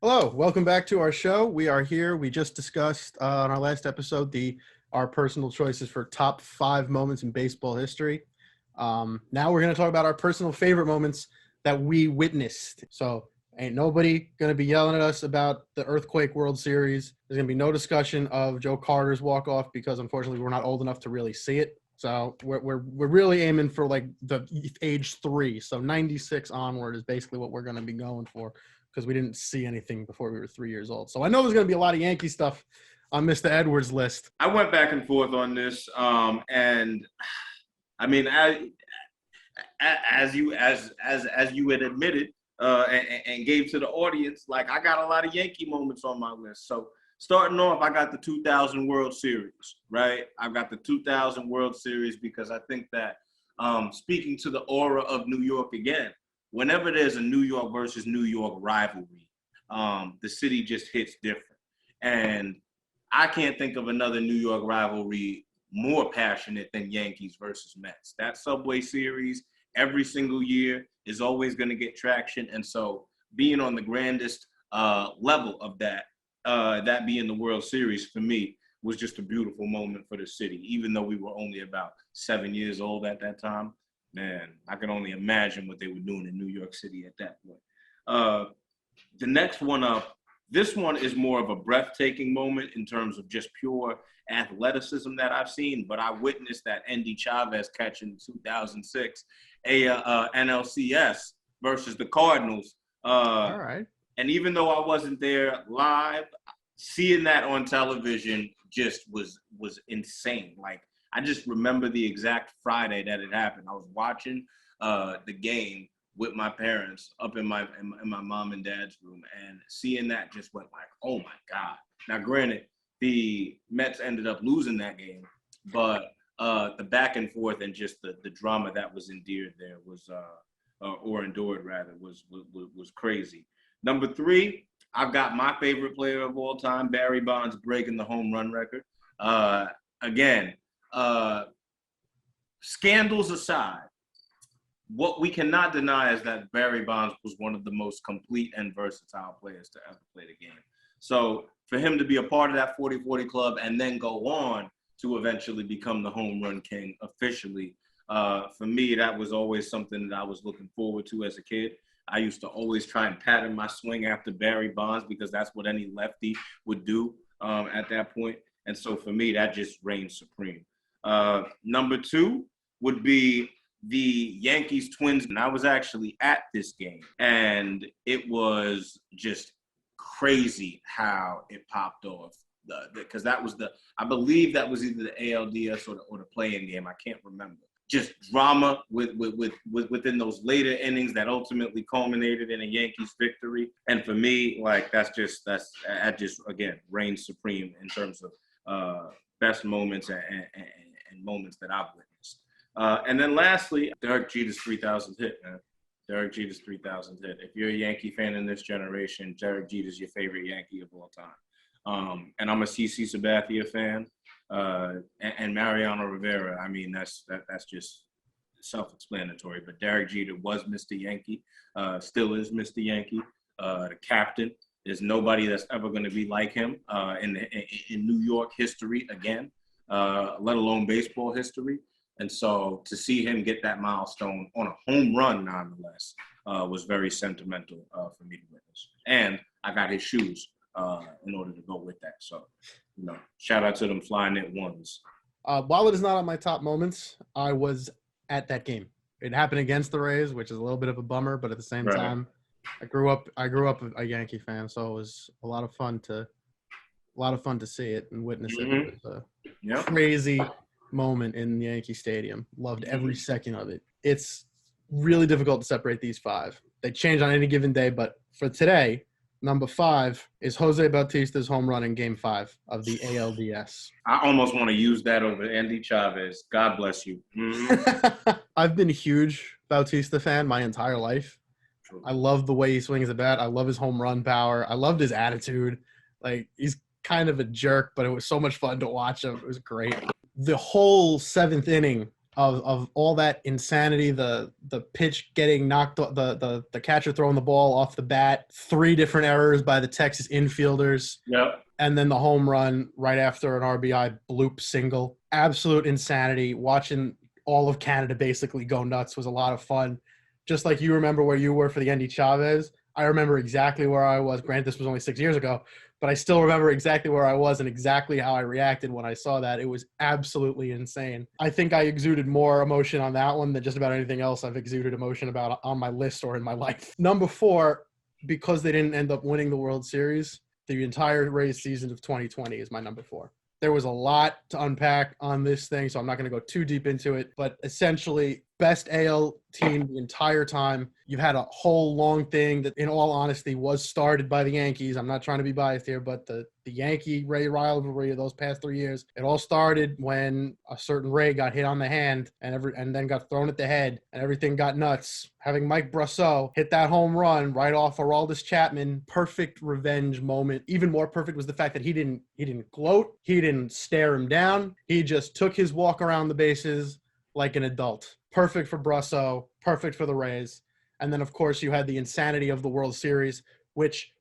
Hello, welcome back to our show. We are here. We just discussed on our last episode our personal choices for top 5 moments in baseball history. Now we're going to talk about our personal favorite moments that we witnessed. So ain't nobody going to be yelling at us about the Earthquake World Series. There's going to be no discussion of Joe Carter's walk-off because unfortunately we're not old enough to really see it. So we're really aiming for like the age 3. So 96 onward is basically what we're going to be going for, because we didn't see anything before we were 3 years old. So I know there's going to be a lot of Yankee stuff on Mr. Edwards' list. I went back and forth on this, and I mean, as you had admitted and gave to the audience, like I got a lot of Yankee moments on my list. So starting off, I got the 2000 World Series, right? I've got the 2000 World Series because I think that speaking to the aura of New York again, whenever there's a New York versus New York rivalry, the city just hits different. And I can't think of another New York rivalry more passionate than Yankees versus Mets. That Subway Series every single year is always going to get traction. And so being on the grandest level of that, that being the World Series for me, was just a beautiful moment for the city. Even though we were only about 7 years old at that time, man, I can only imagine what they were doing in New York City at that point. The next one up, this one is more of a breathtaking moment in terms of just pure athleticism that I've seen, but I witnessed that Endy Chavez catch in 2006, NLCS versus the Cardinals. All right. And even though I wasn't there live, seeing that on television just was insane. Like, I just remember the exact Friday that it happened. I was watching the game with my parents up in my mom and dad's room, and seeing that just went like, oh my God. Now, granted, the Mets ended up losing that game, but the back and forth and just the drama that was endeared there was, or endured rather, was crazy. Number 3, I've got my favorite player of all time, Barry Bonds, breaking the home run record. Again, scandals aside, what we cannot deny is that Barry Bonds was one of the most complete and versatile players to ever play the game. So for him to be a part of that 40-40 club and then go on to eventually become the home run king officially, for me, that was always something that I was looking forward to as a kid. I used to always try and pattern my swing after Barry Bonds because that's what any lefty would do at that point. And so for me, that just reigned supreme. Number 2 would be the Yankees Twins. And I was actually at this game, and it was just crazy how it popped off. Because that was I believe that was either the ALDS or the play-in game. I can't remember. Just drama within those later innings that ultimately culminated in a Yankees victory. And for me, like that just again reigns supreme in terms of best moments and moments that I've witnessed. And then lastly, Derek Jeter's 3,000th hit, man. Derek Jeter's 3,000th hit. If you're a Yankee fan in this generation, Derek Jeter's your favorite Yankee of all time. And I'm a CC Sabathia fan. And Mariano Rivera, I mean, that's just self-explanatory. But Derek Jeter was Mr. Yankee, still is Mr. Yankee, the captain. There's nobody that's ever going to be like him in New York history again, let alone baseball history. And so to see him get that milestone on a home run, nonetheless, was very sentimental for me to witness. And I got his shoes in order to go with that. So, shout out to them Flying Knit ones. While it is not on my top moments, I was at that game. It happened against the Rays, which is a little bit of a bummer, but at the same time, I grew up a Yankee fan, so it was a lot of fun to see it and witness it. It was a crazy moment in Yankee Stadium. Loved every second of it. It's really difficult to separate these 5. They change on any given day, but for today, number 5 is Jose Bautista's home run in Game 5 of the ALDS. I almost want to use that over Endy Chavez. God bless you. Mm-hmm. I've been a huge Bautista fan my entire life. True. I love the way he swings the bat. I love his home run power. I loved his attitude. Like, he's kind of a jerk, but it was so much fun to watch him. It was great. The whole 7th inning of all that insanity, the pitch getting knocked, the catcher throwing the ball off the bat, 3 different errors by the Texas infielders. Yep. And then the home run right after an RBI bloop single. Absolute insanity. Watching all of Canada basically go nuts was a lot of fun. Just like you remember where you were for the Endy Chavez, I remember exactly where I was. Granted, this was only 6 years ago, but I still remember exactly where I was and exactly how I reacted when I saw that. It was absolutely insane. I think I exuded more emotion on that one than just about anything else I've exuded emotion about on my list or in my life. Number 4, because they didn't end up winning the World Series, the entire Rays season of 2020 is my number 4. There was a lot to unpack on this thing, so I'm not going to go too deep into it. But essentially, best AL team the entire time. You've had a whole long thing that, in all honesty, was started by the Yankees. I'm not trying to be biased here, but the Yankee-Ray rivalry of those past 3 years, it all started when a certain Ray got hit on the hand and then got thrown at the head, and everything got nuts. Having Mike Brasso hit that home run right off Aroldis Chapman, perfect revenge moment. Even more perfect was the fact that he didn't gloat, he didn't stare him down. He just took his walk around the bases like an adult. Perfect for Brasso, perfect for the Rays. And then, of course, you had the insanity of the World Series, which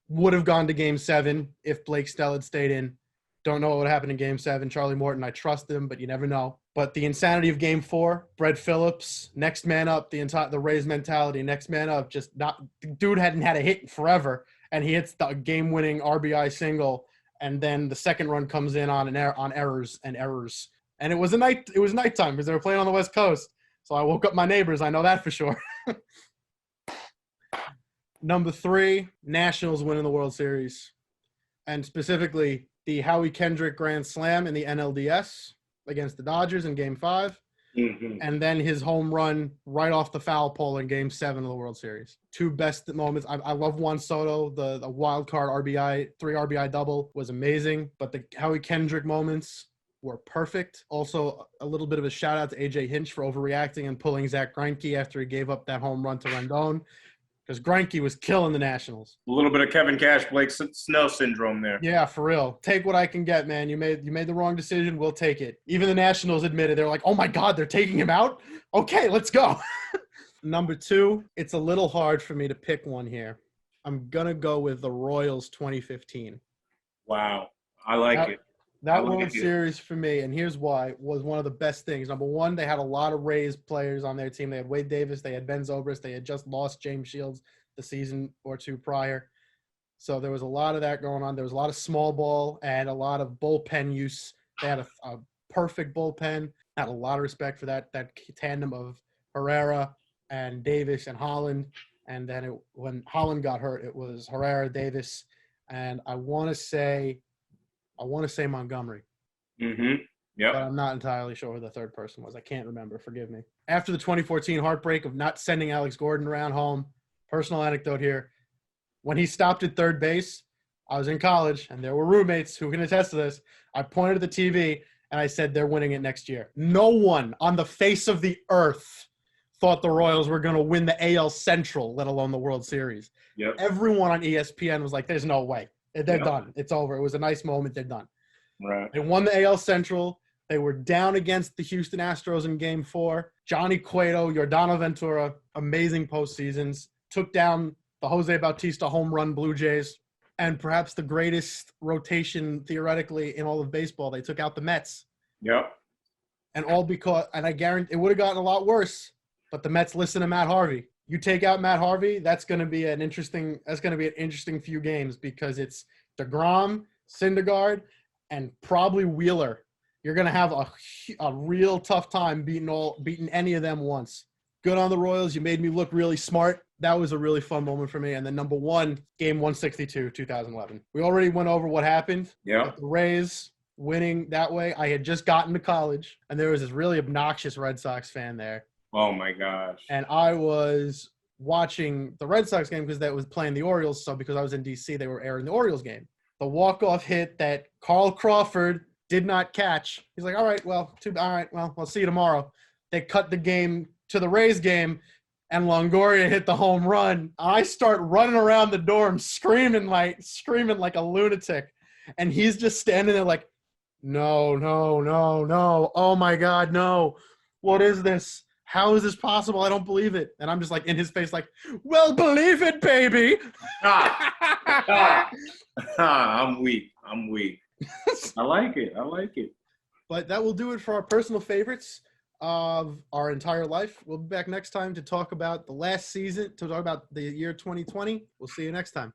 would have gone to Game 7 if Blake Snell had stayed in. Don't know what would happen in Game 7. Charlie Morton, I trust him, but you never know. But the insanity of Game 4, Brett Phillips, next man up, the Rays mentality, next man up, the dude hadn't had a hit in forever, and he hits the game-winning RBI single, and then the second run comes in on errors. And it was nighttime because they were playing on the West Coast. So I woke up my neighbors. I know that for sure. Number 3, Nationals winning the World Series. And specifically, the Howie Kendrick Grand Slam in the NLDS against the Dodgers in Game 5. Mm-hmm. And then his home run right off the foul pole in Game 7 of the World Series. 2 best moments. I love Juan Soto. The wild card RBI, 3 RBI double was amazing. But the Howie Kendrick moments were perfect. Also, a little bit of a shout out to AJ Hinch for overreacting and pulling Zach Greinke after he gave up that home run to Rendon, because Greinke was killing the Nationals. A little bit of Kevin Cash, Blake Snell syndrome there. Yeah, for real. Take what I can get, man. You made the wrong decision. We'll take it. Even the Nationals admitted, they're like, oh my God, they're taking him out? Okay, let's go. Number 2, it's a little hard for me to pick one here. I'm going to go with the Royals 2015. Wow. I like it. That World Series for me, and here's why, was one of the best things. Number 1, they had a lot of Rays players on their team. They had Wade Davis. They had Ben Zobrist. They had just lost James Shields the season or 2 prior. So there was a lot of that going on. There was a lot of small ball and a lot of bullpen use. They had a perfect bullpen. I had a lot of respect for that tandem of Herrera and Davis and Holland. And then when Holland got hurt, it was Herrera, Davis, and I want to say Montgomery. Mm-hmm. Yeah. But I'm not entirely sure who the third person was. I can't remember. Forgive me. After the 2014 heartbreak of not sending Alex Gordon around home, personal anecdote here, when he stopped at third base, I was in college, and there were roommates who can attest to this. I pointed at the TV, and I said, they're winning it next year. No one on the face of the earth thought the Royals were going to win the AL Central, let alone the World Series. Yep. Everyone on ESPN was like, there's no way. They're done. It's over. It was a nice moment. They're done. Right. They won the AL Central. They were down against the Houston Astros in Game 4. Johnny Cueto, Yordano Ventura, amazing postseasons. Took down the Jose Bautista home run Blue Jays. And perhaps the greatest rotation, theoretically, in all of baseball. They took out the Mets. Yep. And I guarantee it would have gotten a lot worse, but the Mets listened to Matt Harvey. You take out Matt Harvey, that's going to be an interesting few games, because it's DeGrom, Syndergaard, and probably Wheeler. You're going to have a real tough time beating any of them once. Good on the Royals. You made me look really smart. That was a really fun moment for me. And then number 1, game 162, 2011. We already went over what happened. Yeah. The Rays winning that way. I had just gotten to college, and there was this really obnoxious Red Sox fan there. Oh, my gosh. And I was watching the Red Sox game because that was playing the Orioles. So because I was in D.C., they were airing the Orioles game. The walk-off hit that Carl Crawford did not catch. He's like, all right, well, I'll see you tomorrow. They cut the game to the Rays game, and Longoria hit the home run. I start running around the dorm screaming like a lunatic. And he's just standing there like, no. Oh, my God, no. what is this? How is this possible? I don't believe it. And I'm just like in his face, like, well, believe it, baby. Ah, ah, I'm weak. I like it. But that will do it for our personal favorites of our entire life. We'll be back next time to talk about the last season, to talk about the year 2020. We'll see you next time.